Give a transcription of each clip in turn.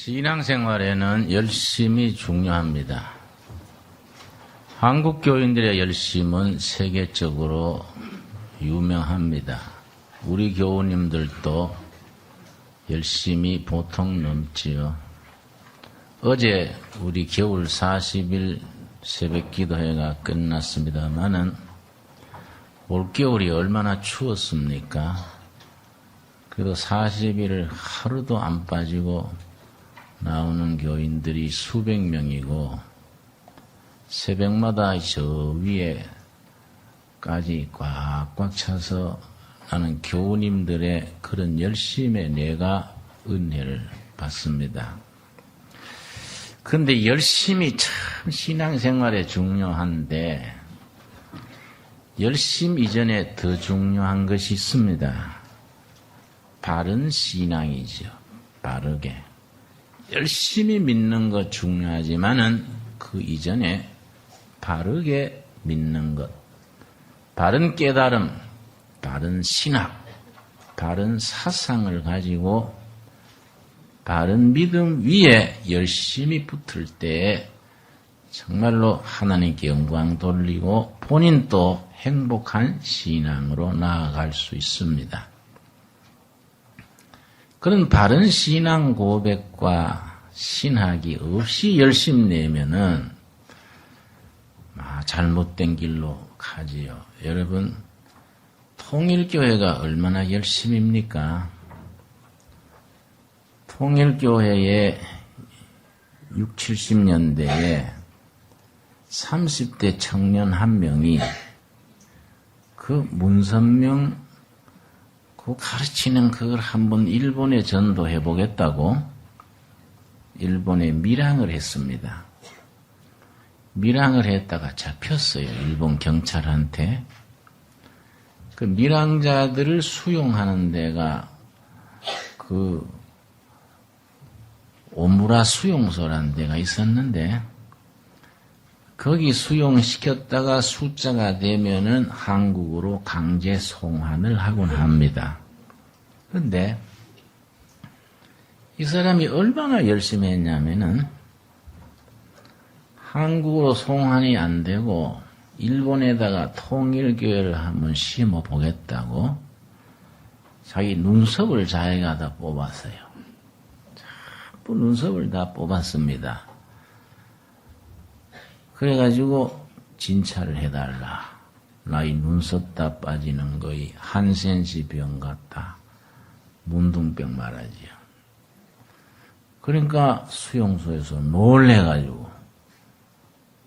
신앙생활에는 열심이 중요합니다. 한국 교인들의 열심은 세계적으로 유명합니다. 우리 교우님들도 열심이 보통 넘지요. 어제 우리 겨울 40일 새벽 기도회가 끝났습니다마는 올겨울이 얼마나 추웠습니까? 그래도 40일을 하루도 안 빠지고 나오는 교인들이 수백 명이고 새벽마다 저 위에까지 꽉꽉 차서 나는 교우님들의 그런 열심에 내가 은혜를 받습니다. 그런데 열심이 참 신앙생활에 중요한데 열심 이전에 더 중요한 것이 있습니다. 바른 신앙이죠. 바르게. 열심히 믿는 것 중요하지만은 그 이전에 바르게 믿는 것, 바른 깨달음, 바른 신학, 바른 사상을 가지고 바른 믿음 위에 열심히 붙을 때에 정말로 하나님께 영광 돌리고 본인도 행복한 신앙으로 나아갈 수 있습니다. 그런 바른 신앙 고백과 신학이 없이 열심 내면은 잘못된 길로 가지요. 여러분, 통일교회가 얼마나 열심입니까? 통일교회에 60, 70년대에 30대 청년 한 명이 그 문선명 그 가르치는 그걸 한번 일본에 전도해 보겠다고 일본에 밀항을 했습니다. 밀항을 했다가 잡혔어요. 일본 경찰한테. 그 밀항자들을 수용하는 데가 그 오무라 수용소라는 데가 있었는데 거기 수용시켰다가 숫자가 되면은 한국으로 강제 송환을 하곤 합니다. 그런데 이 사람이 얼마나 열심히 했냐면은 한국으로 송환이 안 되고 일본에다가 통일교회를 한번 심어 보겠다고 자기 눈썹을 자기가 다 뽑았어요. 전부 눈썹을 다 뽑았습니다. 그래가지고 진찰을 해달라. 나 이 눈썹 다 빠지는 거의 한센시 병 같다. 문둥병 말하지요. 그러니까 수용소에서 놀래가지고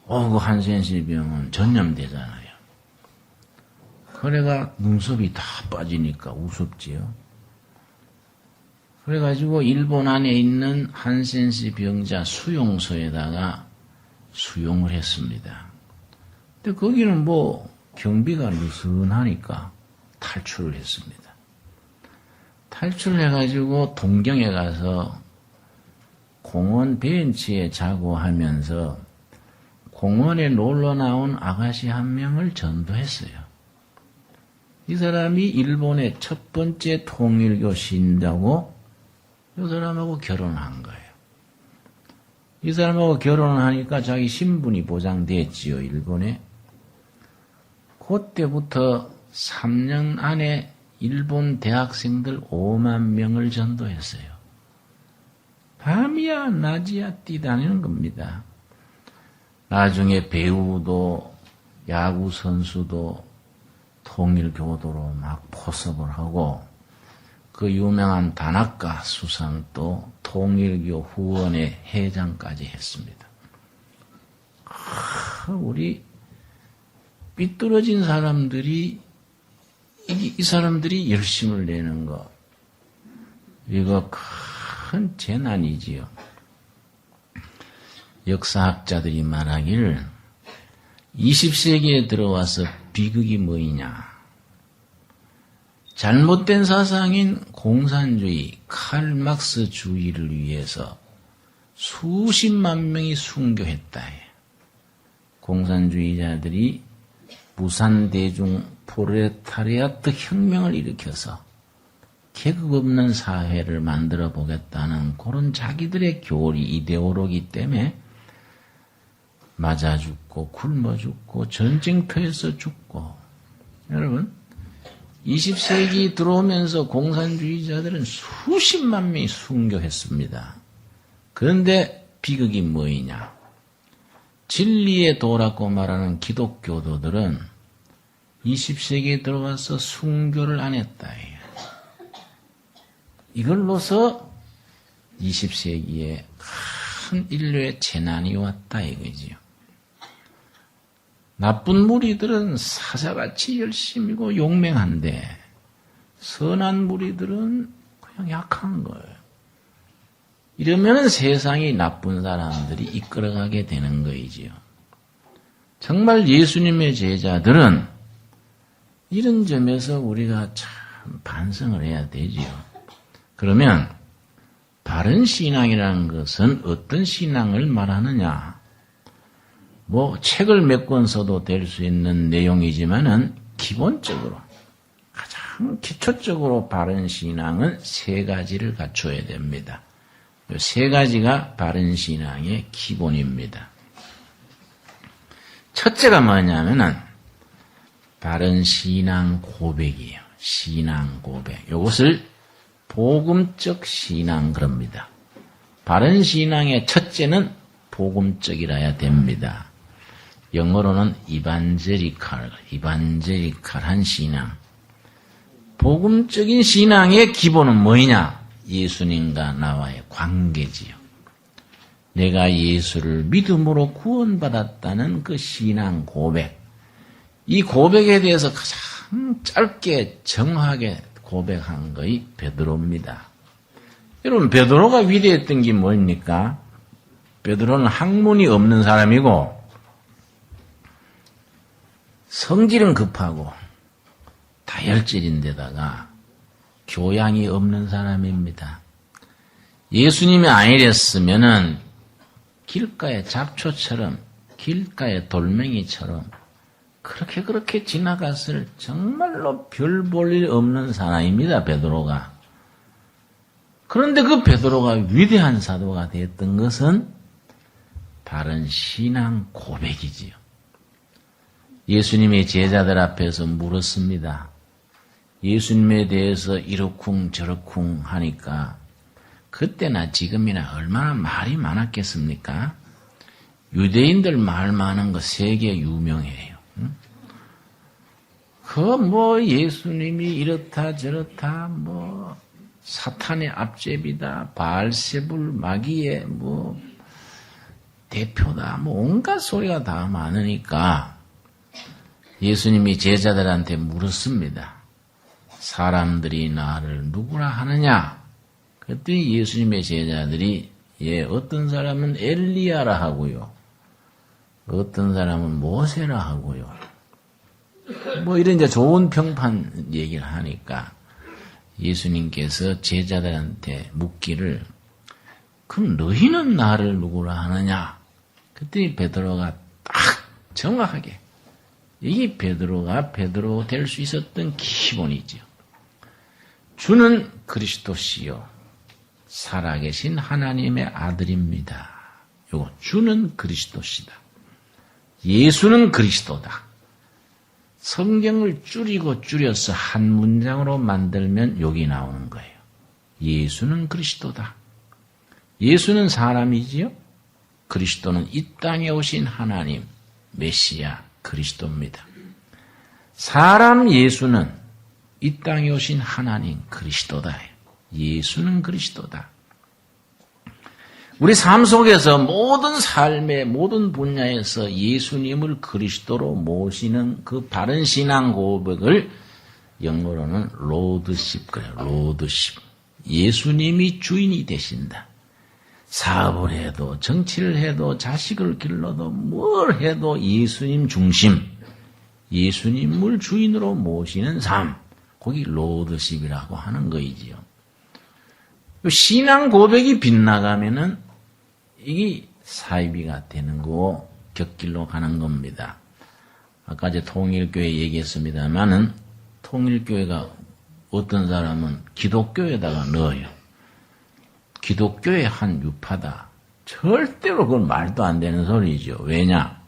그 한센시 병은 전염되잖아요. 그래가 눈썹이 다 빠지니까 우습지요. 그래가지고 일본 안에 있는 한센시 병자 수용소에다가 수용을 했습니다. 근데 거기는 경비가 느슨하니까 탈출을 했습니다. 탈출해가지고 동경에 가서 공원 벤치에 자고 하면서 공원에 놀러 나온 아가씨 한 명을 전도했어요. 이 사람이 일본의 첫 번째 통일교 신자고 이 사람하고 결혼한 거예요. 이 사람하고 결혼을 하니까 자기 신분이 보장됐지요, 일본에. 그때부터 3년 안에 일본 대학생들 5만 명을 전도했어요. 밤이야 낮이야 뛰다니는 겁니다. 나중에 배우도 야구 선수도 통일교도로 막 포섭을 하고 그 유명한 다나카 수상도 통일교 후원의 회장까지 했습니다. 우리 삐뚤어진 사람들이 이 사람들이 열심을 내는 거 이거 큰 재난이지요. 역사학자들이 말하기를 20세기에 들어와서 비극이 뭐이냐. 잘못된 사상인 공산주의, 칼막스주의를 위해서 수십만 명이 순교했다. 공산주의자들이 무산대중 프롤레타리아트 혁명을 일으켜서 계급 없는 사회를 만들어 보겠다는 그런 자기들의 교리, 이데올로기 때문에 맞아 죽고 굶어 죽고 전쟁터에서 죽고. 여러분 20세기 들어오면서 공산주의자들은 수십만 명이 순교했습니다. 그런데 비극이 뭐이냐? 진리의 도라고 말하는 기독교도들은 20세기에 들어와서 순교를 안 했다. 이걸로서 20세기에 큰 인류의 재난이 왔다 이거지요. 나쁜 무리들은 사자같이 열심이고 용맹한데 선한 무리들은 그냥 약한 거예요. 이러면 세상이 나쁜 사람들이 이끌어가게 되는 거이지요. 정말 예수님의 제자들은 이런 점에서 우리가 참 반성을 해야 되지요. 그러면 바른 신앙이라는 것은 어떤 신앙을 말하느냐? 뭐 책을 몇 권 써도 될 수 있는 내용이지만은 기본적으로 가장 기초적으로 바른 신앙은 세 가지를 갖춰야 됩니다. 이 세 가지가 바른 신앙의 기본입니다. 첫째가 뭐냐면은 바른 신앙 고백이에요. 신앙 고백. 이것을 복음적 신앙 그럽니다. 바른 신앙의 첫째는 복음적이라야 됩니다. 영어로는 이반제리칼한 신앙. 복음적인 신앙의 기본은 뭐냐? 예수님과 나와의 관계지요. 내가 예수를 믿음으로 구원받았다는 그 신앙 고백. 이 고백에 대해서 가장 짧게 정확하게 고백한 것이 베드로입니다. 여러분 베드로가 위대했던 게 뭡니까? 베드로는 학문이 없는 사람이고 성질은 급하고 다혈질인데다가 교양이 없는 사람입니다. 예수님이 아니랬으면은 길가의 잡초처럼 길가의 돌멩이처럼 그렇게 지나갔을 정말로 별 볼 일 없는 사람입니다. 베드로가. 그런데 그 베드로가 위대한 사도가 되었던 것은 바른 신앙 고백이지요. 예수님의 제자들 앞에서 물었습니다. 예수님에 대해서 이러쿵 저러쿵 하니까 그때나 지금이나 얼마나 말이 많았겠습니까? 유대인들 말 많은 거 세계 유명해요. 예수님이 이렇다 저렇다 사탄의 앞제비다 바알세불 마귀의 대표다 온갖 소리가 다 많으니까 예수님이 제자들한테 물었습니다. 사람들이 나를 누구라 하느냐? 그랬더니 예수님의 제자들이 어떤 사람은 엘리야라 하고요. 어떤 사람은 모세라 하고요. 이런 이제 좋은 평판 얘기를 하니까 예수님께서 제자들한테 묻기를 그럼 너희는 나를 누구라 하느냐? 그때 베드로가 딱 정확하게 이게 베드로가 베드로 될 수 있었던 기본이죠. 주는 그리스도시요 살아계신 하나님의 아들입니다. 요거 주는 그리스도시다. 예수는 그리스도다. 성경을 줄여서 한 문장으로 만들면 여기 나오는 거예요. 예수는 그리스도다. 예수는 사람이지요. 그리스도는 이 땅에 오신 하나님, 메시아, 그리스도입니다. 사람 예수는 이 땅에 오신 하나님, 그리스도다. 예수는 그리스도다. 우리 삶 속에서 모든 삶의 모든 분야에서 예수님을 그리스도로 모시는 그 바른 신앙 고백을 영어로는 로드십 그래요. 로드십. 예수님이 주인이 되신다. 사업을 해도 정치를 해도 자식을 길러도 뭘 해도 예수님 중심. 예수님을 주인으로 모시는 삶. 거기 로드십이라고 하는 거이지요. 신앙 고백이 빗나가면은 이게 사이비가 되는 거고 곁길로 가는 겁니다. 아까 통일교회 얘기했습니다만은 통일교회가 어떤 사람은 기독교에다가 넣어요. 기독교의 한 유파다. 절대로 그건 말도 안 되는 소리죠. 왜냐?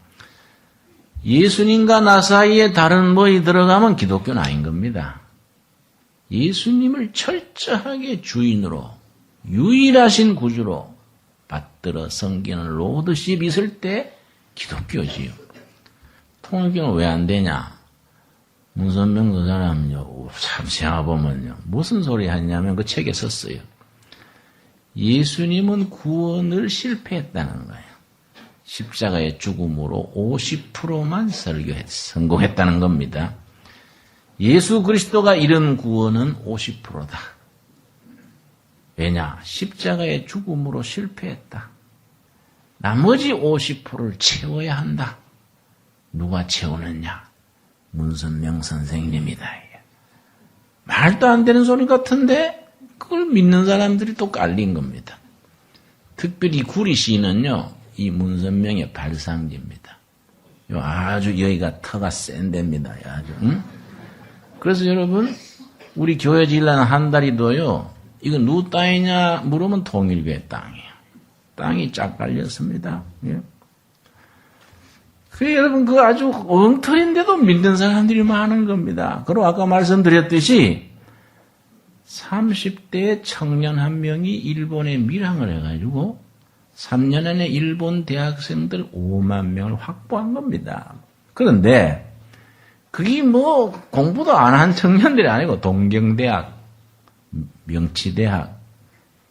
예수님과 나 사이에 다른 뭐이 들어가면 기독교는 아닌 겁니다. 예수님을 철저하게 주인으로 유일하신 구주로 받들어 섬기는 로드십 있을 때 기독교지요. 통일교는 왜 안 되냐? 문선명 그 사람은요, 참 생각해보면요, 무슨 소리 하냐면 그 책에 썼어요. 예수님은 구원을 실패했다는 거예요. 십자가의 죽음으로 50%만 성공했다는 겁니다. 예수 그리스도가 이룬 구원은 50%다. 왜냐? 십자가의 죽음으로 실패했다. 나머지 50%를 채워야 한다. 누가 채우느냐? 문선명 선생님이다. 말도 안 되는 소리 같은데 그걸 믿는 사람들이 또 깔린 겁니다. 특별히 구리 시는요, 이 문선명의 발상지입니다. 아주 여기가 터가 센 데입니다. 아주. 응? 그래서 여러분, 우리 교회 지으려는 한 달이도요, 이거 누구 땅이냐 물으면 통일교회 땅이에요. 땅이 쫙 깔렸습니다. 예. 그 여러분, 그 아주 엉터리인데도 믿는 사람들이 많은 겁니다. 그리고 아까 말씀드렸듯이 30대 청년 한 명이 일본에 밀항을 해가지고 3년 안에 일본 대학생들 5만 명을 확보한 겁니다. 그런데 그게 뭐 공부도 안 한 청년들이 아니고 동경대학, 명치대학,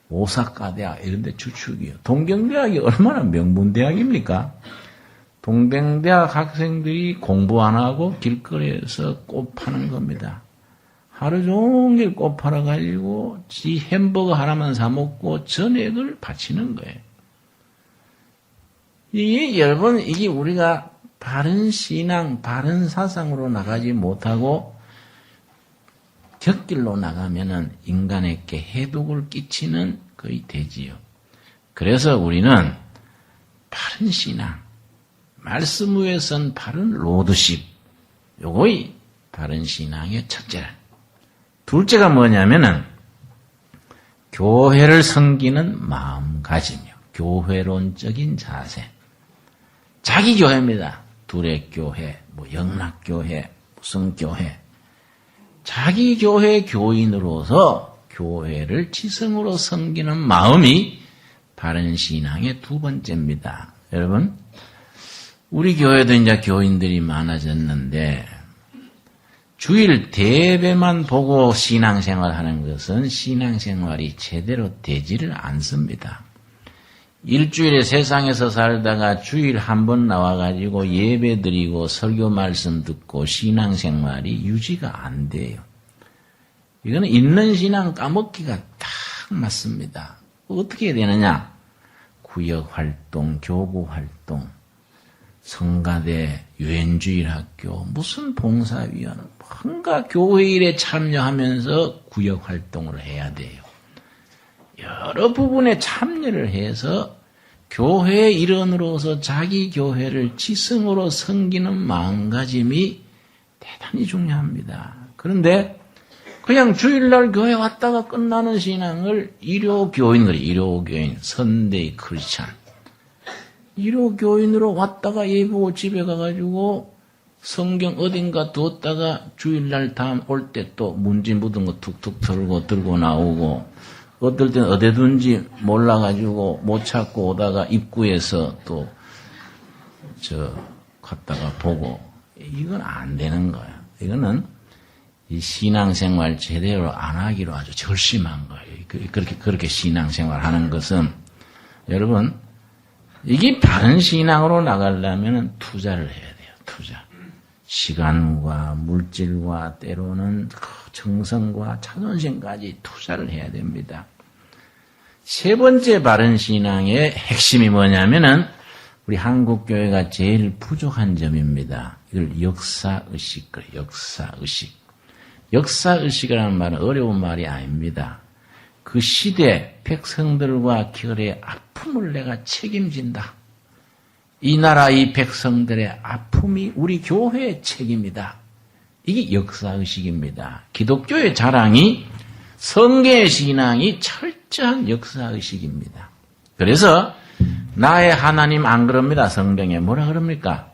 오사카대학 이런 데 주축이에요. 동경대학이 얼마나 명문대학입니까? 동경대학 학생들이 공부 안 하고 길거리에서 꽃 파는 겁니다. 하루 종일 꽃 팔아가지고 지 햄버거 하나만 사 먹고 전액을 바치는 거예요. 이게 여러분, 이게 우리가 바른 신앙, 바른 사상으로 나가지 못하고 곁길로 나가면은 인간에게 해독을 끼치는 거의 되지요. 그래서 우리는 바른 신앙, 말씀 위에 선 바른 로드십, 요거이 바른 신앙의 첫째라. 둘째가 뭐냐면은 교회를 섬기는 마음가짐이요. 교회론적인 자세. 자기 교회입니다. 두레교회, 뭐 영락교회, 무슨 교회. 자기 교회 교인으로서 교회를 지성으로 섬기는 마음이 바른 신앙의 두 번째입니다. 여러분, 우리 교회도 이제 교인들이 많아졌는데 주일 대배만 보고 신앙생활 하는 것은 신앙생활이 제대로 되지를 않습니다. 일주일에 세상에서 살다가 주일 한 번 나와가지고 예배 드리고 설교 말씀 듣고 신앙생활이 유지가 안 돼요. 이거는 있는 신앙 까먹기가 딱 맞습니다. 어떻게 해야 되느냐? 구역활동, 교구활동, 성가대, 유엔주일학교, 무슨 봉사위원, 뭔가 교회 일에 참여하면서 구역활동을 해야 돼요. 여러 부분에 참여를 해서 교회의 일원으로서 자기 교회를 지성으로 섬기는 마음가짐이 대단히 중요합니다. 그런데 그냥 주일날 교회 왔다가 끝나는 신앙을 일요교인, 선데이 크리스찬, 일요교인으로 왔다가 예보고 집에 가가지고 성경 어딘가 두었다가 주일날 다음 올 때 또 문지 묻은 거 툭툭 들고 나오고, 어떨 때는 어디 둔지 몰라가지고 못 찾고 오다가 입구에서 또 갔다가 보고, 이건 안 되는 거예요. 이거는 이 신앙생활 제대로 안 하기로 아주 절심한 거예요. 그렇게 신앙생활 하는 것은, 여러분, 이게 바른 신앙으로 나가려면 투자를 해야 돼요. 투자. 시간과 물질과 때로는 정성과 자존심까지 투자를 해야 됩니다. 세 번째 바른 신앙의 핵심이 뭐냐면은 우리 한국교회가 제일 부족한 점입니다. 이걸 역사의식, 역사의식. 역사의식이라는 말은 어려운 말이 아닙니다. 그 시대 백성들과 결의 아픔을 내가 책임진다. 이 나라 이 백성들의 아픔이 우리 교회의 책임이다. 이게 역사의식입니다. 기독교의 자랑이 성경의 신앙이 철저한 역사의식입니다. 그래서 나의 하나님 안 그럽니다. 성경에 뭐라 그럽니까?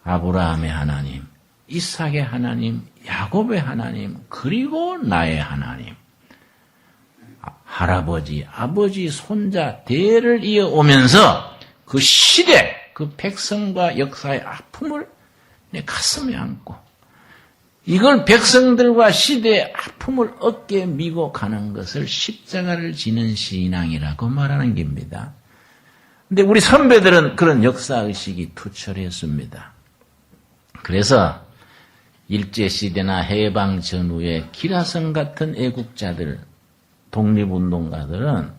아브라함의 하나님, 이삭의 하나님, 야곱의 하나님, 그리고 나의 하나님. 할아버지, 아버지, 손자 대를 이어오면서 그 시대, 그 백성과 역사의 아픔을 내 가슴에 안고 이걸 백성들과 시대의 아픔을 어깨에 미고 가는 것을 십자가를 지는 신앙이라고 말하는 겁니다. 근데 우리 선배들은 그런 역사의식이 투철했습니다. 그래서 일제시대나 해방 전후에 기라성 같은 애국자들, 독립운동가들은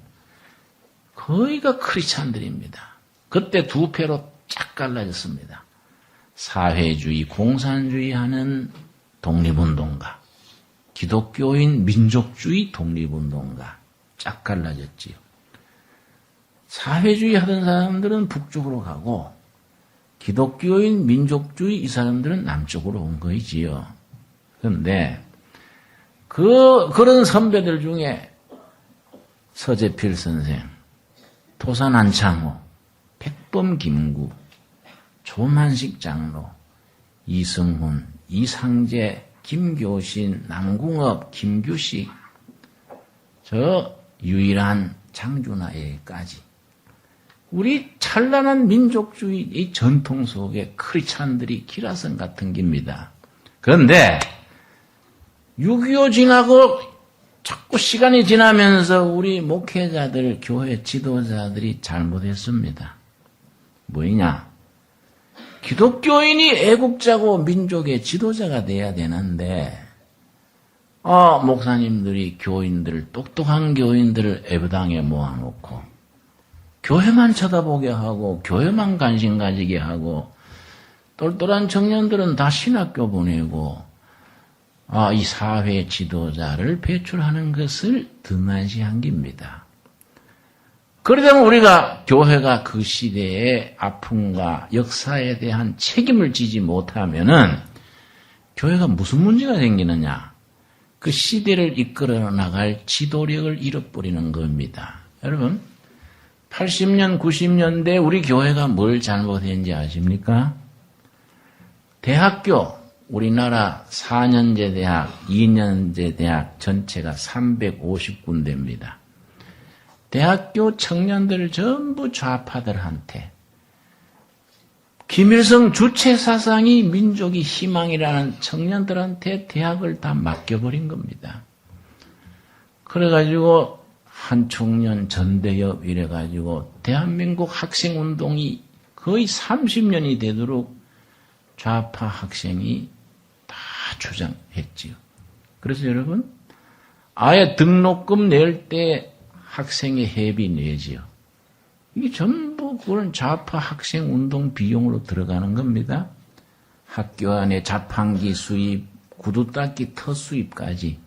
거의가 크리스찬들입니다. 그때 두 패로 쫙 갈라졌습니다. 사회주의, 공산주의 하는 독립운동가, 기독교인 민족주의 독립운동가 쫙 갈라졌지요. 사회주의 하던 사람들은 북쪽으로 가고 기독교인 민족주의 이 사람들은 남쪽으로 온 거이지요. 그런데 그런 선배들 중에 서재필 선생, 토산 안창호, 백범 김구, 조만식 장로, 이승훈, 이상재, 김교신, 남궁업, 김규식, 저 유일한 장준하에까지 우리 찬란한 민족주의 이 전통 속에 크리스찬들이 기라성 같은 겁니다. 그런데 6.25 지나고 자꾸 시간이 지나면서 우리 목회자들, 교회 지도자들이 잘못했습니다. 뭐냐? 기독교인이 애국자고 민족의 지도자가 돼야 되는데 목사님들이 교인들을 똑똑한 교인들을 예배당에 모아놓고 교회만 쳐다보게 하고 교회만 관심 가지게 하고 똘똘한 청년들은 다 신학교 보내고 이 사회 지도자를 배출하는 것을 등한시한 겁니다. 그러다 보면 우리가 교회가 그 시대의 아픔과 역사에 대한 책임을 지지 못하면은 교회가 무슨 문제가 생기느냐? 그 시대를 이끌어 나갈 지도력을 잃어버리는 겁니다. 여러분, 80년, 90년대 우리 교회가 뭘 잘못했는지 아십니까? 대학교, 우리나라 4년제 대학, 2년제 대학 전체가 350군데입니다. 대학교 청년들 전부 좌파들한테 김일성 주체 사상이 민족의 희망이라는 청년들한테 대학을 다 맡겨버린 겁니다. 그래가지고 한총련, 전대협 이래가지고 대한민국 학생운동이 거의 30년이 되도록 좌파 학생이 다 주장했지요. 그래서 여러분, 아예 등록금 낼 때 학생의 회비 내지요. 이게 전부 그런 좌파 학생 운동 비용으로 들어가는 겁니다. 학교 안에 자판기 수입, 구두 닦기 터 수입까지,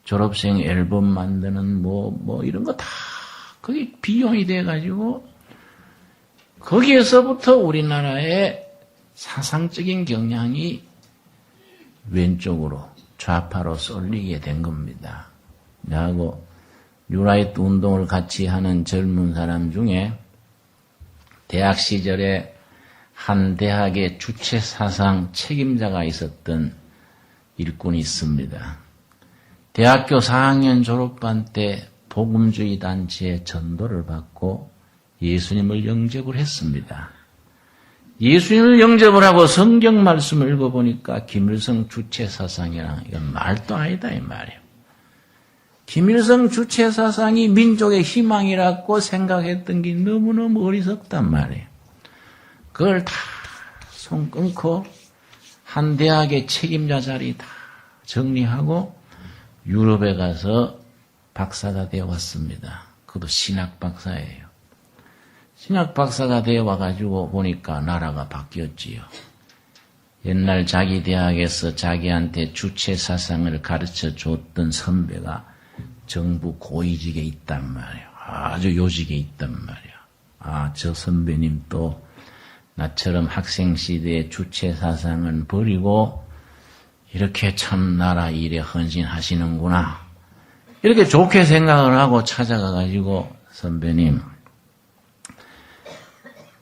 졸업생 앨범 만드는 이런 거 다 그게 비용이 돼가지고 거기에서부터 우리나라의 사상적인 경향이 왼쪽으로 좌파로 쏠리게 된 겁니다. 나하고 뉴라이트 운동을 같이 하는 젊은 사람 중에 대학 시절에 한 대학의 주체 사상 책임자가 있었던 일꾼이 있습니다. 대학교 4학년 졸업반 때 복음주의 단체의 전도를 받고 예수님을 영접을 했습니다. 예수님을 영접을 하고 성경 말씀을 읽어보니까 김일성 주체 사상이랑 이건 말도 아니다 이 말이에요. 김일성 주체 사상이 민족의 희망이라고 생각했던 게 너무너무 어리석단 말이에요. 그걸 다 손 끊고 한 대학의 책임자 자리 다 정리하고 유럽에 가서 박사가 되어 왔습니다. 그것도 신학 박사예요. 신학 박사가 되어 와가지고 보니까 나라가 바뀌었지요. 옛날 자기 대학에서 자기한테 주체 사상을 가르쳐 줬던 선배가 정부 고위직에 있단 말이에요. 아주 요직에 있단 말이에요. 저 선배님 또 나처럼 학생 시대의 주체 사상은 버리고 이렇게 참 나라 일에 헌신하시는구나. 이렇게 좋게 생각을 하고 찾아가가지고 선배님,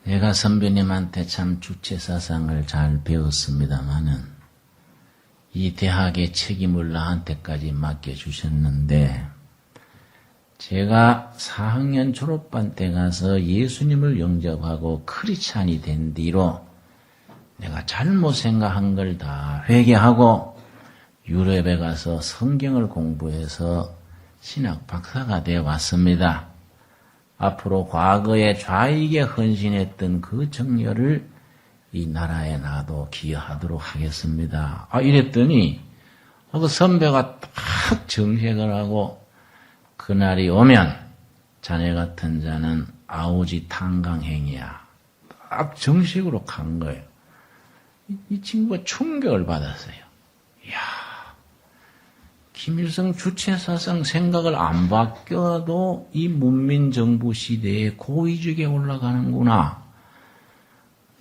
내가 선배님한테 참 주체사상을 잘 배웠습니다마는 이 대학의 책임을 나한테까지 맡겨주셨는데 제가 4학년 졸업반 때 가서 예수님을 영접하고 크리스찬이 된 뒤로 내가 잘못 생각한 걸 다 회개하고 유럽에 가서 성경을 공부해서 신학 박사가 되어 왔습니다. 앞으로 과거에 좌익에 헌신했던 그 정열을 이 나라에 나도 기여하도록 하겠습니다. 이랬더니 그 선배가 딱 정색을 하고 그날이 오면 자네 같은 자는 아오지 탄강행이야. 딱 정식으로 간 거예요. 이 친구가 충격을 받았어요. 이야, 김일성 주체사상 생각을 안 바뀌어도 이 문민정부 시대에 고위직에 올라가는구나.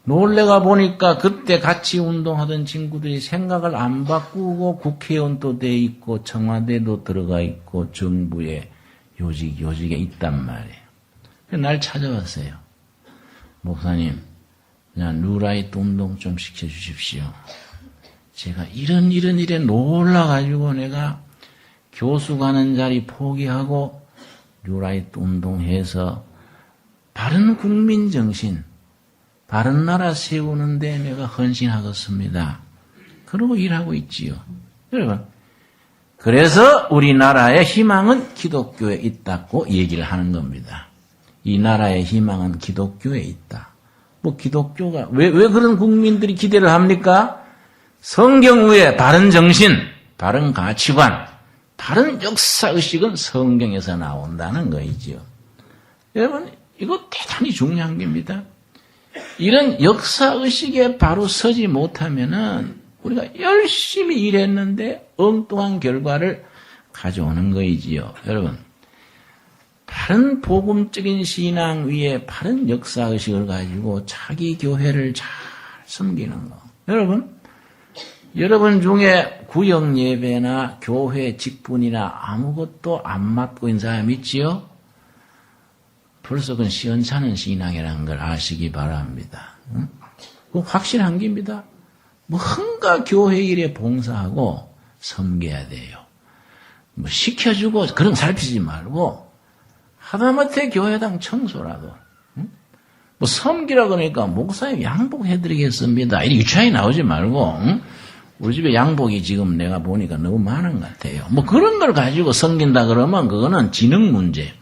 놀래가 보니까 그때 같이 운동하던 친구들이 생각을 안 바꾸고 국회의원도 돼 있고 청와대도 들어가 있고 정부에 요직에 있단 말이에요. 날 찾아왔어요. 목사님, 그냥 뉴라이트 운동 좀 시켜주십시오. 제가 이런 일에 놀라가지고 내가 교수 가는 자리 포기하고 뉴라이트 운동해서 바른 국민 정신, 바른 나라 세우는데 내가 헌신하겠습니다. 그러고 일하고 있지요. 여러분, 그래서 우리나라의 희망은 기독교에 있다고 얘기를 하는 겁니다. 이 나라의 희망은 기독교에 있다. 기독교가 왜 그런 국민들이 기대를 합니까? 성경 위에 바른 정신, 바른 가치관, 바른 역사의식은 성경에서 나온다는 거이지요. 여러분, 이거 대단히 중요한 겁니다. 이런 역사의식에 바로 서지 못하면은 우리가 열심히 일했는데 엉뚱한 결과를 가져오는 거이지요. 여러분, 바른 복음적인 신앙 위에 바른 역사의식을 가지고 자기 교회를 잘 섬기는 거. 여러분 중에 구역 예배나 교회 직분이나 아무것도 안 맡고 있는 사람 있지요? 벌써 그건 시원찮은 신앙이라는 걸 아시기 바랍니다. 응? 그거 확실한 겁니다. 뭔가 교회 일에 봉사하고 섬겨야 돼요. 시켜주고 그런 거 살피지 말고 하다못해 교회당 청소라도 섬기라 그러니까 목사님 양복해드리겠습니다. 이렇게 유치하게 나오지 말고 우리 집에 양복이 지금 내가 보니까 너무 많은 것 같아요. 그런 걸 가지고 섬긴다 그러면 그거는 지능 문제.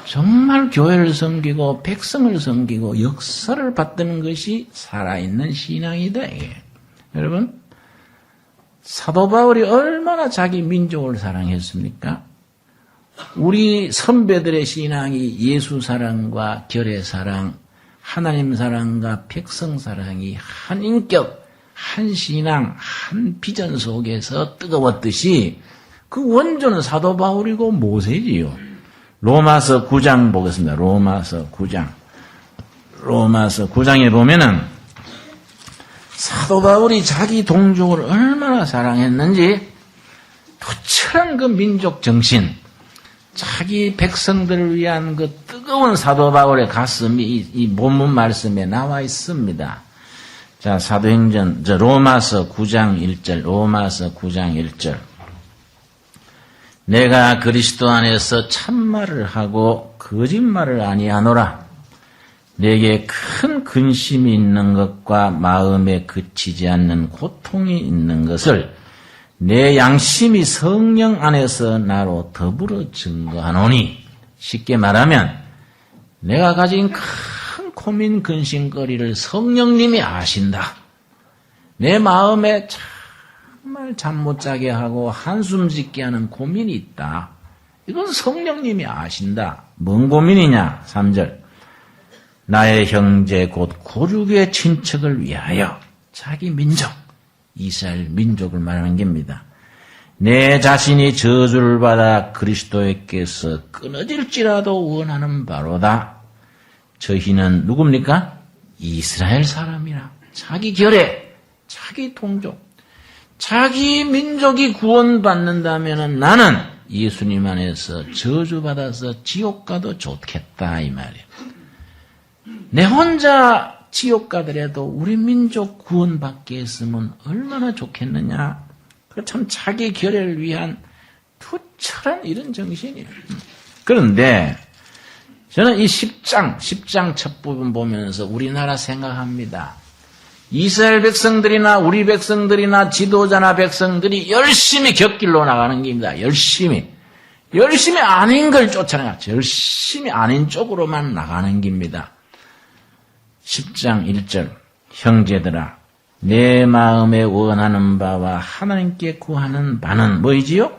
정말 교회를 섬기고 백성을 섬기고 역사를 받드는 것이 살아있는 신앙이다. 이게. 여러분, 사도 바울이 얼마나 자기 민족을 사랑했습니까? 우리 선배들의 신앙이 예수 사랑과 결의 사랑, 하나님 사랑과 백성 사랑이 한 인격, 한 신앙, 한 비전 속에서 뜨거웠듯이 그 원조는 사도 바울이고 모세지요. 로마서 9장 보겠습니다. 로마서 9장에 보면은 사도 바울이 자기 동족을 얼마나 사랑했는지 투철한 그 민족 정신, 자기 백성들을 위한 그 뜨거운 사도 바울의 가슴이 이 본문 말씀에 나와 있습니다. 자, 사도행전, 로마서 9장 1절, 로마서 9장 1절. 내가 그리스도 안에서 참말을 하고 거짓말을 아니하노라. 내게 큰 근심이 있는 것과 마음에 그치지 않는 고통이 있는 것을 내 양심이 성령 안에서 나로 더불어 증거하노니, 쉽게 말하면 내가 가진 큰 고민 근심거리를 성령님이 아신다. 내 마음에 정말 잠 못 자게 하고 한숨 짓게 하는 고민이 있다. 이건 성령님이 아신다. 뭔 고민이냐? 3절. 나의 형제 곧 고륙의 친척을 위하여, 자기 민족, 이스라엘 민족을 말하는 겁니다. 내 자신이 저주를 받아 그리스도에게서 끊어질지라도 원하는 바로다. 저희는 누굽니까? 이스라엘 사람이라. 자기 결에, 자기 동족, 자기 민족이 구원받는다면 나는 예수님 안에서 저주받아서 지옥 가도 좋겠다 이 말이에요. 내 혼자 지옥 가더라도 우리 민족 구원받게 했으면 얼마나 좋겠느냐. 참 자기 결애를 위한 투철한 이런 정신이에요. 그런데 저는 이 10장 첫 부분 보면서 우리나라 생각합니다. 이스라엘 백성들이나 우리 백성들이나 지도자나 백성들이 열심히 곁길로 나가는 겁니다. 열심히 아닌 걸 쫓아나가죠. 열심히 아닌 쪽으로만 나가는 겁니다. 10장 1절 형제들아 내 마음에 원하는 바와 하나님께 구하는 바는 뭐이지요?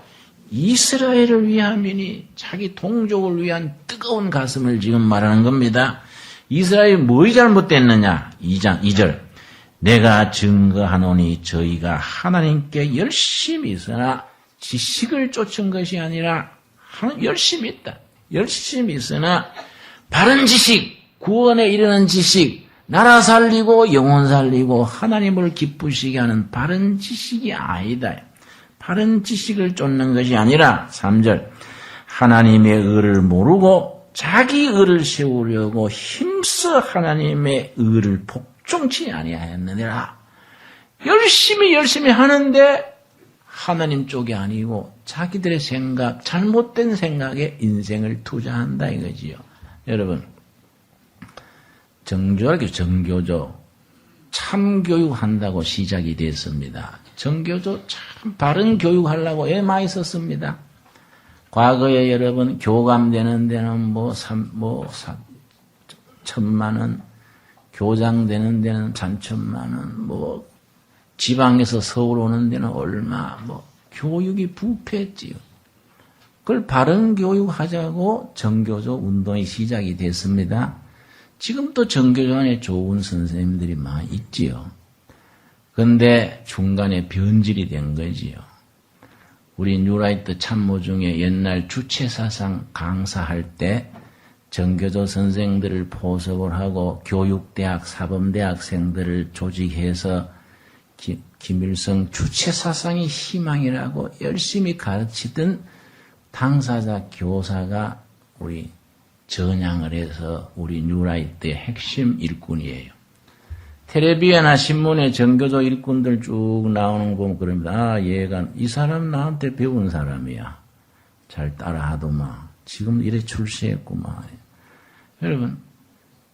이스라엘을 위함이니 자기 동족을 위한 뜨거운 가슴을 지금 말하는 겁니다. 이스라엘이 뭐이 잘못됐느냐? 2절 내가 증거하노니 저희가 하나님께 열심히 있으나 지식을 쫓은 것이 아니라 열심히 있다. 열심히 있으나 바른 지식, 구원에 이르는 지식, 나라 살리고 영혼 살리고 하나님을 기쁘시게 하는 바른 지식이 아니다. 바른 지식을 쫓는 것이 아니라 3절 하나님의 의를 모르고 자기 의를 세우려고 힘써 하나님의 의를 복종치 아니하였느니라. 열심히 하는데 하나님 쪽이 아니고 자기들의 생각, 잘못된 생각에 인생을 투자한다 이거지요. 여러분 정교조 참교육한다고 시작이 됐습니다. 정교조 참 바른 교육하려고 애 많이 썼습니다. 과거에 여러분 교감되는 데는 1,000만 원, 교장되는 데는 3,000만 원, 지방에서 서울 오는 데는 얼마, 교육이 부패했지요. 그걸 바른 교육하자고 정교조 운동이 시작이 됐습니다. 지금도 정교조 안에 좋은 선생님들이 많이 있지요. 그런데 중간에 변질이 된 거지요. 우리 뉴라이트 참모 중에 옛날 주체사상 강사할 때 정교조 선생들을 포섭을 하고 교육대학, 사범대학생들을 조직해서 김일성 주체사상이 희망이라고 열심히 가르치던 당사자 교사가 우리 전향을 해서 우리 뉴라이트의 핵심 일꾼이에요. 텔레비전이나 신문에 정교조 일꾼들 쭉 나오는 거 보면 그럽니다. 이 사람 나한테 배운 사람이야. 잘 따라하더만. 지금 이래 출세했구만. 여러분,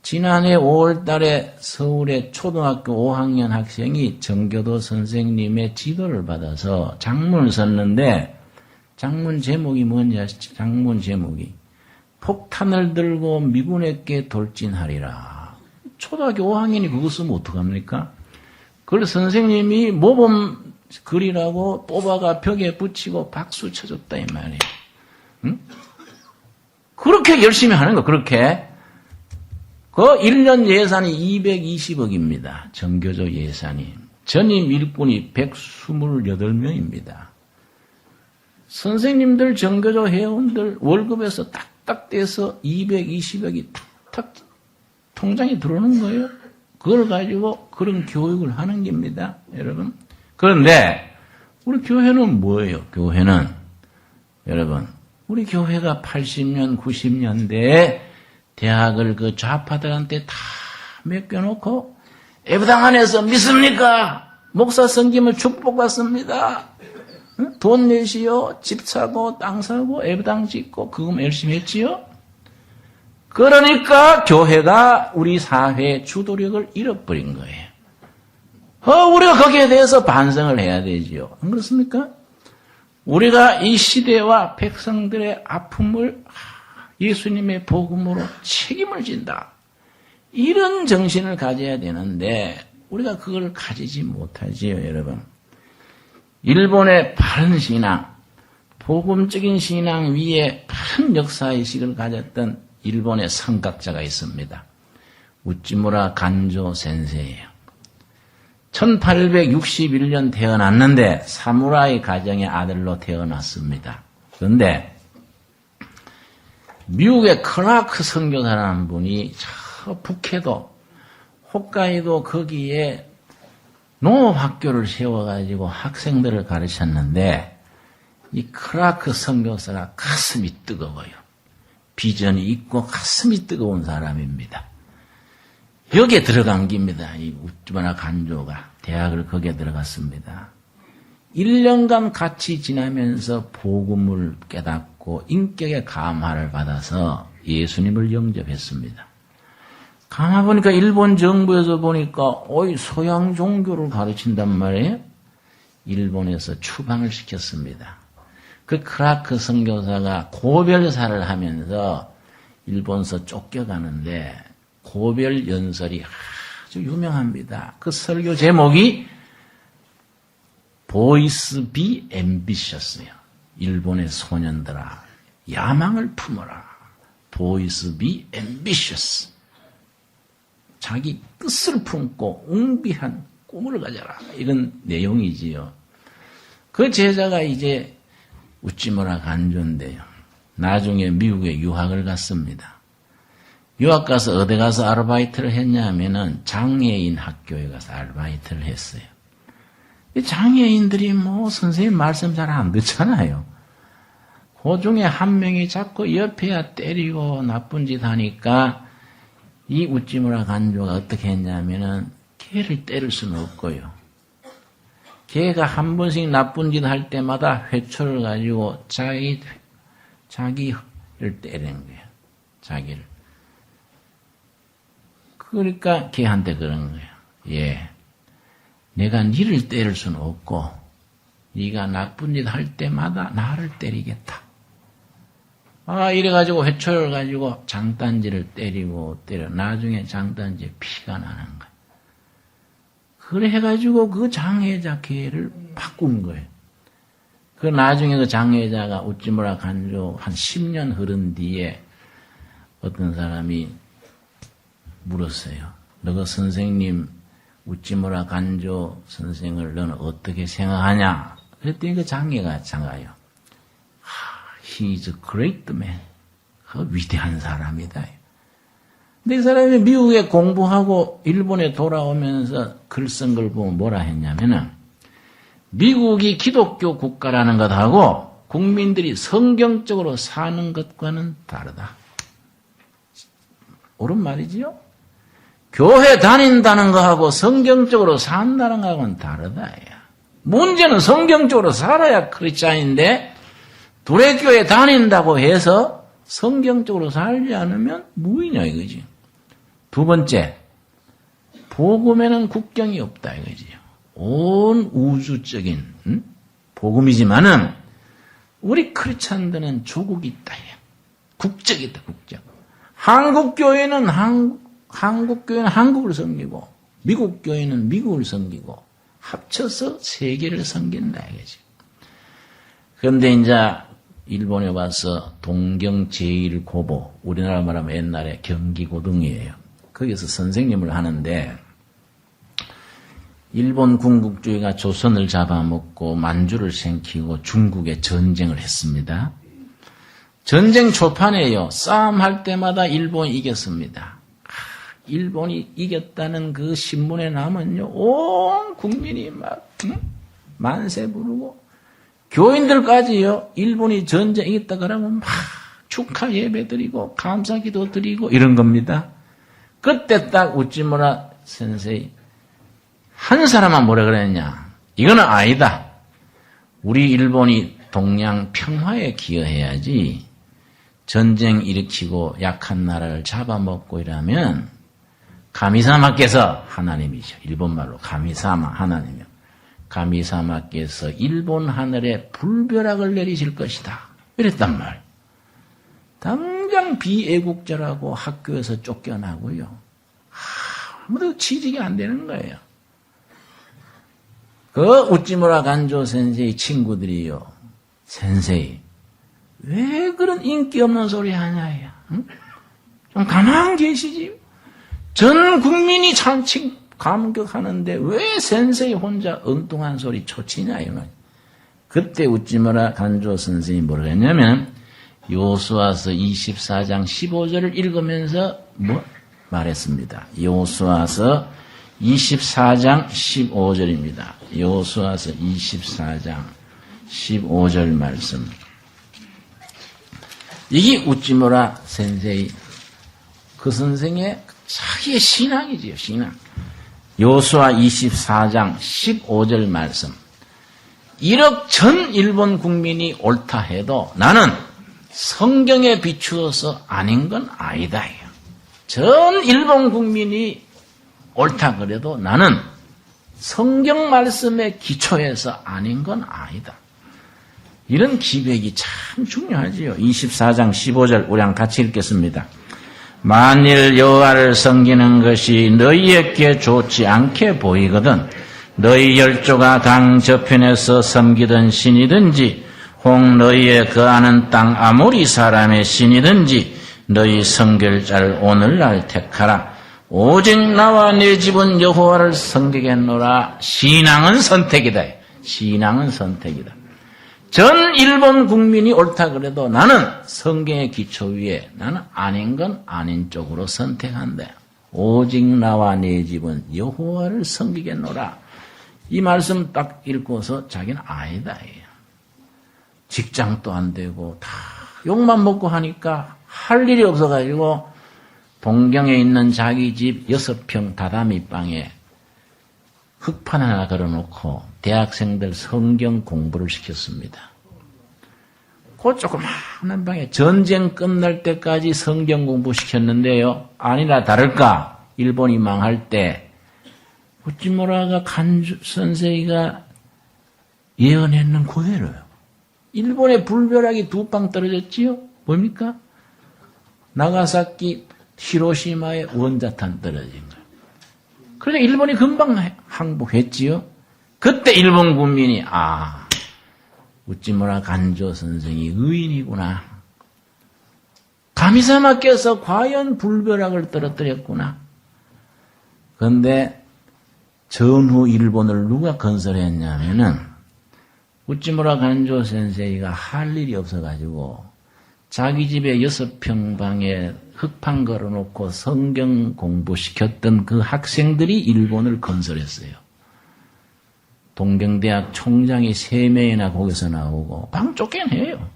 지난해 5월 달에 서울의 초등학교 5학년 학생이 정교도 선생님의 지도를 받아서 장문을 썼는데 장문 제목이 뭔지 아시죠? 장문 제목이 폭탄을 들고 미군에게 돌진하리라. 초등학교 5학년이 그거 쓰면 어떡합니까? 그걸 선생님이 모범 글이라고 뽑아가 벽에 붙이고 박수 쳐줬다 이 말이에요. 응? 그렇게 열심히 하는 거 그렇게. 그 1년 예산이 220억입니다. 정교조 예산이. 전임 일꾼이 128명입니다. 선생님들, 정교조 회원들 월급에서 딱딱 떼서 220억이 탁탁 통장에 들어오는 거예요. 그걸 가지고 그런 교육을 하는 겁니다. 여러분. 그런데 우리 교회는 뭐예요? 교회는 여러분 우리 교회가 80년, 90년대에 대학을 그 좌파들한테 다 맡겨놓고 예배당 안에서 믿습니까? 목사 섬김을 축복받습니다. 돈 내시오, 집 사고, 땅 사고, 예배당 짓고 그거 열심히 했지요? 그러니까 교회가 우리 사회의 주도력을 잃어버린 거예요. 우리가 거기에 대해서 반성을 해야 되지요. 안 그렇습니까? 우리가 이 시대와 백성들의 아픔을 예수님의 복음으로 책임을 진다. 이런 정신을 가져야 되는데 우리가 그걸 가지지 못하지요, 여러분. 일본의 바른 신앙, 복음적인 신앙 위에 바른 역사의식을 가졌던 일본의 성각자가 있습니다. 우찌무라 간조 센세예요. 1861년 태어났는데 사무라이 가정의 아들로 태어났습니다. 그런데 미국의 크라크 선교사라는 분이 저 북해도 홋카이도 거기에 농업학교를 세워가지고 학생들을 가르쳤는데 이 크라크 선교사가 가슴이 뜨거워요. 비전이 있고 가슴이 뜨거운 사람입니다. 여기에 들어간 겁니다. 이 우찌무라 간조가 대학을 거기에 들어갔습니다. 1년간 같이 지나면서 복음을 깨닫고 인격의 감화를 받아서 예수님을 영접했습니다. 가만 보니까 일본 정부에서 보니까 서양 종교를 가르친단 말이에요. 일본에서 추방을 시켰습니다. 그 크라크 선교사가 고별사를 하면서 일본서 쫓겨가는데 고별 연설이 아주 유명합니다. 그 설교 제목이 Boys be ambitious요. 일본의 소년들아 야망을 품어라. Boys be ambitious. 자기 뜻을 품고 웅비한 꿈을 가져라. 이런 내용이지요. 그 제자가 이제 우찌무라 간조인데요. 나중에 미국에 유학을 갔습니다. 유학 가서 어디 가서 아르바이트를 했냐면은 장애인 학교에 가서 아르바이트를 했어요. 장애인들이 선생님 말씀 잘 안 듣잖아요. 그 중에 한 명이 자꾸 옆에야 때리고 나쁜 짓 하니까 이 우찌무라 간조가 어떻게 했냐면은 걔를 때릴 수는 없고요. 걔가 한 번씩 나쁜 짓 할 때마다 회초를 가지고 자기를 때리는 거예요. 자기를. 그러니까 걔한테 그런 거예요. 예. 내가 니를 때릴 수는 없고 네가 나쁜 짓 할 때마다 나를 때리겠다. 이래가지고 회초를 가지고 장단지를 때리고 나중에 장단지에 피가 나는 거예요. 그래 해가지고 그 장애자 걔를 바꾼 거예요. 그 나중에 그 장애자가 우찌무라 간조 한 10년 흐른 뒤에 어떤 사람이 물었어요. 너가 선생님 우찌무라 간조 선생을 너는 어떻게 생각하냐? 그랬더니 그 장애가 장가요. He is a great man. 그 위대한 사람이다. 근데 이 사람이 미국에 공부하고 일본에 돌아오면서 글 쓴 걸 보면 뭐라 했냐면은 미국이 기독교 국가라는 것하고 국민들이 성경적으로 사는 것과는 다르다. 옳은 말이지요? 교회 다닌다는 거하고 성경적으로 산다는 거하고는 다르다. 문제는 성경적으로 살아야 크리스찬인데 둘의 교회 다닌다고 해서 성경적으로 살지 않으면 무의냐 이거지. 두 번째, 복음에는 국경이 없다 이거지. 온 우주적인 복음이지만은 우리 크리스찬들은 조국이 있다. 국적이 있다. 국적. 한국교회는 한국을 섬기고 미국 교회는 미국을 섬기고 합쳐서 세계를 섬긴다 이거지. 그런데 이제 일본에 와서 동경 제1고보, 우리나라 말하면 옛날에 경기고등이에요. 거기서 선생님을 하는데 일본 군국주의가 조선을 잡아먹고 만주를 생기고 중국에 전쟁을 했습니다. 전쟁 초판에요. 싸움할 때마다 일본이 이겼습니다. 일본이 이겼다는 그 신문에 나면요, 온 국민이 막 만세 부르고 교인들까지요, 일본이 전쟁 이겼다 그러면 막 축하 예배 드리고 감사기도 드리고 이런 겁니다. 그때 딱 우찌무라 선생이 한 사람만 뭐라 그랬냐? 이거는 아니다. 우리 일본이 동양 평화에 기여해야지 전쟁 일으키고 약한 나라를 잡아먹고 이러면 가미사마께서 하나님이죠. 일본말로 가미사마 하나님이요. 가미사마께서 일본 하늘에 불벼락을 내리실 것이다. 이랬단 말. 당장 비애국자라고 학교에서 쫓겨나고요. 아무도 취직이 안 되는 거예요. 그 우찌무라 간조 센세이 친구들이요. 센세이, 왜 그런 인기 없는 소리 하냐요? 응? 좀 가만히 계시지. 전 국민이 참 감격하는데 왜 센세이 혼자 엉뚱한 소리 초치냐 이거는. 그때 우찌무라 간조 선생이 뭐라고 했냐면 요수아서 24장 15절을 읽으면서 말했습니다. 요수아서 24장 15절입니다. 여호수아서 24장 15절 말씀. 이게 우찌무라 센세이, 그 선생의 자기의 신앙이지요, 신앙. 여호수아 24장 15절 말씀. 1억 전 일본 국민이 옳다 해도 나는 성경에 비추어서 아닌 건 아니다. 전 일본 국민이 옳다 그래도 나는 성경 말씀에 기초해서 아닌 건 아니다. 이런 기백이 참 중요하지요. 24장 15절 우리 같이 읽겠습니다. 만일 여호와를 섬기는 것이 너희에게 좋지 않게 보이거든 너희 열조가 강 저편에서 섬기던 신이든지 혹 너희의 거하는 땅 아모리 사람의 신이든지 너희 섬길 자를 오늘날 택하라. 오직 나와 내 집은 여호와를 섬기겠노라. 신앙은 선택이다. 신앙은 선택이다. 전 일본 국민이 옳다 그래도 나는 성경의 기초 위에 나는 아닌 건 아닌 쪽으로 선택한다. 오직 나와 내 집은 여호와를 섬기겠노라. 이 말씀 딱 읽고서 자기는 아니다. 직장도 안 되고 다 욕만 먹고 하니까 할 일이 없어가지고 동경에 있는 자기 집 6평 다다미 방에 흙판 하나 걸어놓고 대학생들 성경 공부를 시켰습니다. 그 조그마한 방에 전쟁 끝날 때까지 성경 공부 시켰는데요. 아니나 다를까 일본이 망할 때 우찌무라가 간주 선생이가 예언했는 그대로요. 일본의 불벼락이 2방 떨어졌지요. 뭡니까? 나가사키 히로시마에 원자탄 떨어진 거예요. 그러니까 일본이 금방 항복했지요. 그때 일본 국민이 우찌무라 간조 선생이 의인이구나. 가미사마께서 과연 불벼락을 떨어뜨렸구나. 그런데 전후 일본을 누가 건설했냐면은 우찌무라 간조 센세이가 할 일이 없어가지고 자기 집에 6평 방에 흙판 걸어놓고 성경 공부시켰던 그 학생들이 일본을 건설했어요. 동경대학 총장이 3명이나 거기서 나오고 방 쫓겨내요.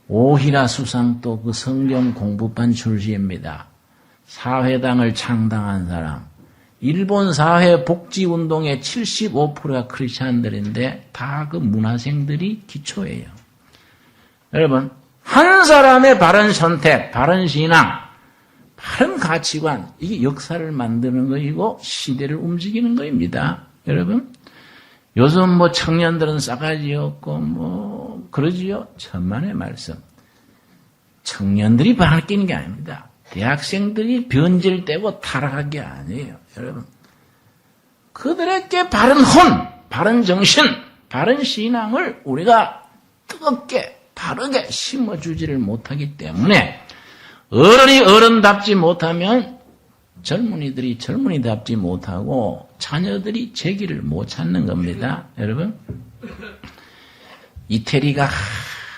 오히라 수상도 그 성경 공부반 출신입니다. 사회당을 창당한 사람. 일본 사회 복지운동의 75%가 크리스찬들인데 다 그 문화생들이 기초예요. 여러분, 한 사람의 바른 선택, 바른 신앙, 바른 가치관, 이게 역사를 만드는 것이고 시대를 움직이는 것입니다. 여러분, 요즘 청년들은 싸가지 없고 그러지요? 천만의 말씀. 청년들이 바뀌는 게 아닙니다. 대학생들이 변질되고 타락한 게 아니에요. 여러분, 그들에게 바른 혼, 바른 정신, 바른 신앙을 우리가 뜨겁게 바르게 심어주지를 못하기 때문에 어른이 어른답지 못하면 젊은이들이 젊은이답지 못하고 자녀들이 제기를 못 찾는 겁니다. 여러분, 이태리가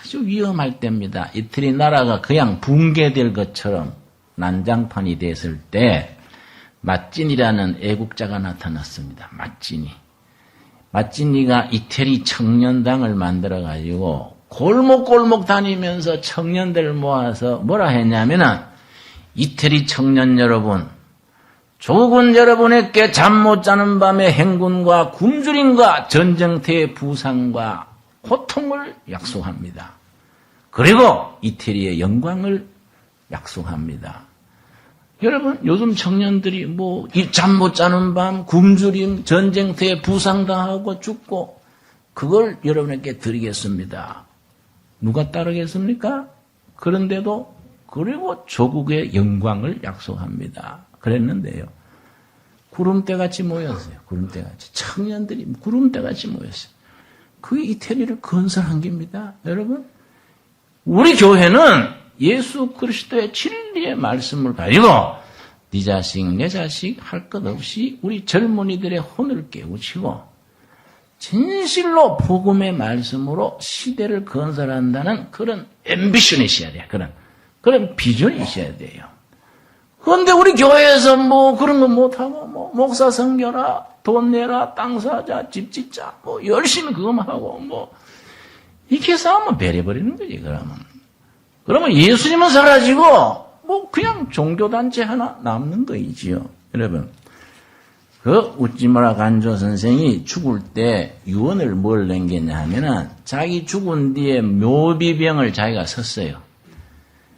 아주 위험할 때입니다. 이태리 나라가 그냥 붕괴될 것처럼 난장판이 됐을 때 마찌니라는 애국자가 나타났습니다. 마찌니가 이태리 청년당을 만들어가지고 골목골목 다니면서 청년들을 모아서 뭐라 했냐면은 이태리 청년 여러분, 조국은 여러분에게 잠 못 자는 밤의 행군과 굶주림과 전쟁터의 부상과 고통을 약속합니다. 그리고 이태리의 영광을 약속합니다. 여러분, 요즘 청년들이 잠 못 자는 밤, 굶주림, 전쟁터에 부상당하고 죽고, 그걸 여러분에게 드리겠습니다. 누가 따르겠습니까? 그런데도, 그리고 조국의 영광을 약속합니다. 그랬는데요. 구름대같이 모였어요. 구름대같이. 청년들이 구름대같이 모였어요. 그게 이태리를 건설한 겁니다. 여러분, 우리 교회는 예수 그리스도의 진리의 말씀을 가지고 네 자식 내 자식 할 것 없이 우리 젊은이들의 혼을 깨우치고 진실로 복음의 말씀으로 시대를 건설한다는 그런 앰비션이 있어야 돼요. 그런 비전이 있어야 돼요. 그런데 우리 교회에서 뭐 그런 거 못하고, 뭐, 목사 섬겨라, 돈 내라, 땅 사자, 집 짓자, 뭐, 열심히 그거만 하고, 뭐, 이렇게 싸우면 배려버리는 거지, 그러면. 그러면 예수님은 사라지고, 뭐, 그냥 종교단체 하나 남는 거이지요. 여러분. 그 우찌무라 간조 선생이 죽을 때 유언을 뭘 남겼냐 하면은, 자기 죽은 뒤에 묘비병을 자기가 섰어요.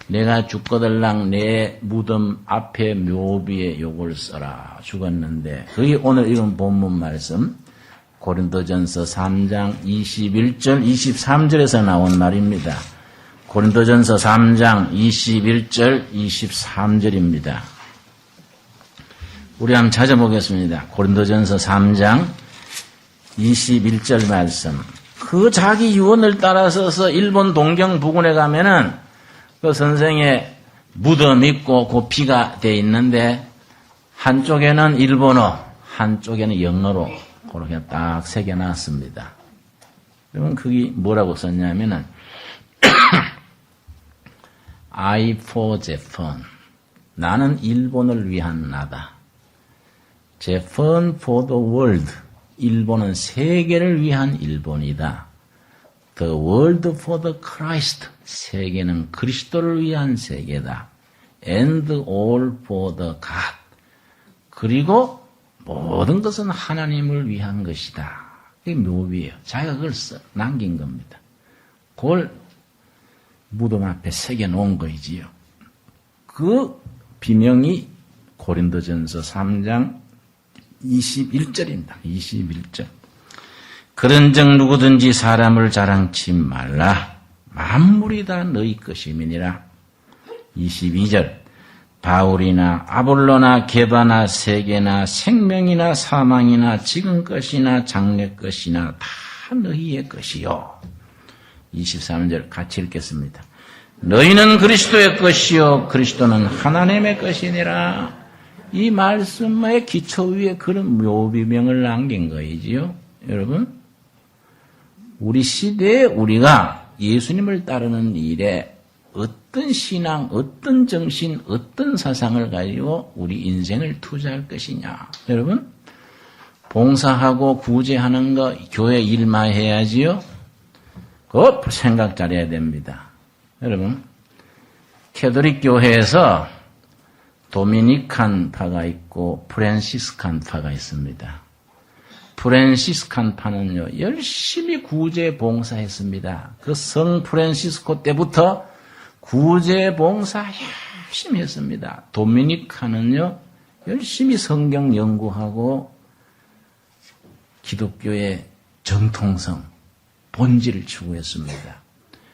내가 죽거들랑 내 무덤 앞에 묘비에 요걸 써라. 죽었는데, 그게 오늘 이런 본문 말씀, 고린도전서 3장 21절, 23절에서 나온 말입니다. 고린도전서 3장 21절, 23절입니다. 우리 한번 찾아보겠습니다. 고린도전서 3장 21절 말씀. 그 자기 유언을 따라서서 일본 동경 부근에 가면은 그 선생의 무덤 있고 그 피가 돼 있는데 한쪽에는 일본어, 한쪽에는 영어로 그렇게 딱 새겨놨습니다. 그러면 그게 뭐라고 썼냐면은 I for Japan. 나는 일본을 위한 나다. Japan for the world. 일본은 세계를 위한 일본이다. The world for the Christ. 세계는 그리스도를 위한 세계다. And all for the God. 그리고 모든 것은 하나님을 위한 것이다. 이게 묘비예요. 자기가 그걸 남긴 겁니다. 그걸 무덤 앞에 새겨놓은 거이지요. 그 비명이 고린도전서 3장 21절입니다. 21절. 그런즉 누구든지 사람을 자랑치 말라. 만물이 다 너희 것임이니라. 22절. 바울이나 아볼로나 게바나 세계나 생명이나 사망이나 지금 것이나 장래 것이나 다 너희의 것이요. 23절 같이 읽겠습니다. 너희는 그리스도의 것이요 그리스도는 하나님의 것이니라. 이 말씀의 기초 위에 그런 묘비명을 남긴 거이지요. 여러분, 우리 시대에 우리가 예수님을 따르는 일에 어떤 신앙, 어떤 정신, 어떤 사상을 가지고 우리 인생을 투자할 것이냐. 여러분, 봉사하고 구제하는 거 교회 일만 해야지요. 그거 생각 잘해야 됩니다. 여러분, 캐톨릭 교회에서 도미니칸 파가 있고 프란시스칸 파가 있습니다. 프란시스칸 파는요, 열심히 구제 봉사했습니다. 그 성 프란시스코 때부터 구제 봉사 열심히 했습니다. 도미니칸은요, 열심히 성경 연구하고 기독교의 정통성, 본질을 추구했습니다.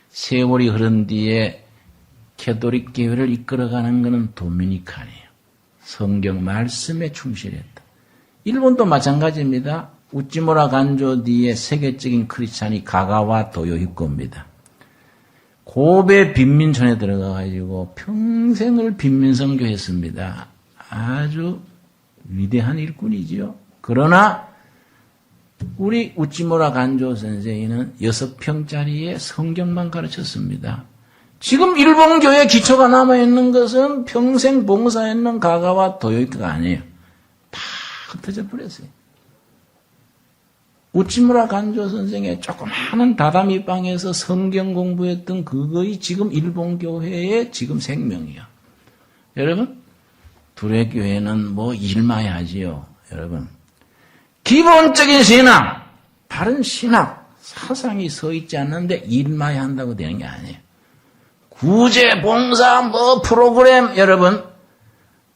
세월이 흐른 뒤에 캐톨릭 교회를 이끌어가는 것은 도미니칸이에요. 성경 말씀에 충실했다. 일본도 마찬가지입니다. 우찌무라 간조 뒤에 세계적인 크리스찬이 가가와 도요히코입니다. 고베 빈민촌에 들어가가지고 평생을 빈민선교했습니다. 아주 위대한 일꾼이지요. 그러나 우리 우찌무라 간조 선생님은 6평짜리의 성경만 가르쳤습니다. 지금 일본 교회 기초가 남아있는 것은 평생 봉사했는 가가와 도요히코가 아니에요. 다 흩어져 버렸어요. 우찌무라 간조 선생의 조그마한 다다미 방에서 성경 공부했던 그거이 지금 일본 교회의 지금 생명이요. 여러분, 둘의 교회는 뭐 일마야지요. 여러분, 기본적인 신앙, 바른 신앙, 사상이 서 있지 않는데 일마야 한다고 되는 게 아니에요. 구제, 봉사, 뭐 프로그램, 여러분,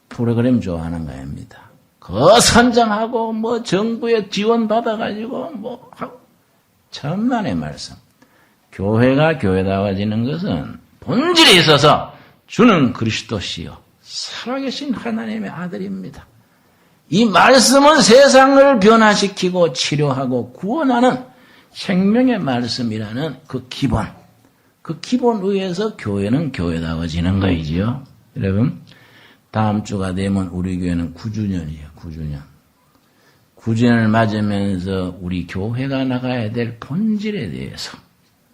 프로그램 좋아하는 거 아닙니다. 그 선정하고 뭐 정부에 지원 받아가지고 뭐 하고 천만의 말씀. 교회가 교회다워지는 것은 본질에 있어서 주는 그리스도시요 살아계신 하나님의 아들입니다. 이 말씀은 세상을 변화시키고 치료하고 구원하는 생명의 말씀이라는 그 기본 위에서 교회는 교회다워지는 거이지요. 여러분, 다음 주가 되면 우리 교회는 9주년이에요. 9주년. 9주년을 맞으면서 우리 교회가 나가야 될 본질에 대해서,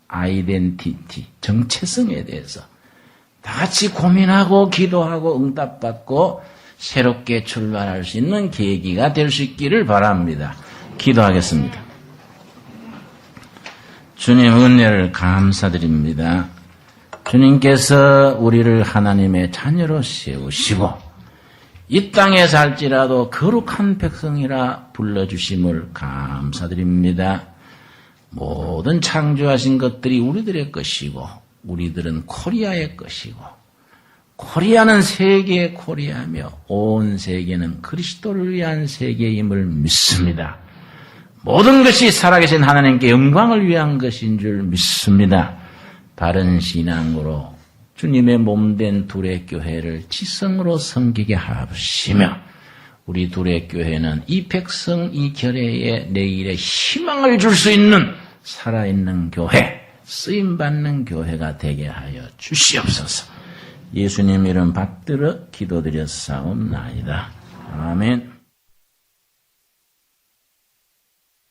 아이덴티티, 정체성에 대해서 다 같이 고민하고 기도하고 응답받고 새롭게 출발할 수 있는 계기가 될 수 있기를 바랍니다. 기도하겠습니다. 주님 은혜를 감사드립니다. 주님께서 우리를 하나님의 자녀로 세우시고 이 땅에 살지라도 거룩한 백성이라 불러주심을 감사드립니다. 모든 창조하신 것들이 우리들의 것이고 우리들은 코리아의 것이고 코리아는 세계의 코리아며 온 세계는 그리스도를 위한 세계임을 믿습니다. 모든 것이 살아계신 하나님께 영광을 위한 것인 줄 믿습니다. 바른 신앙으로 주님의 몸된 둘의 교회를 지성으로 섬기게 하시며 우리 둘의 교회는 이 백성 이 결회에 내일의 희망을 줄 수 있는 살아있는 교회, 쓰임받는 교회가 되게 하여 주시옵소서. 예수님 이름 받들어 기도드렸사옵나이다. 아멘.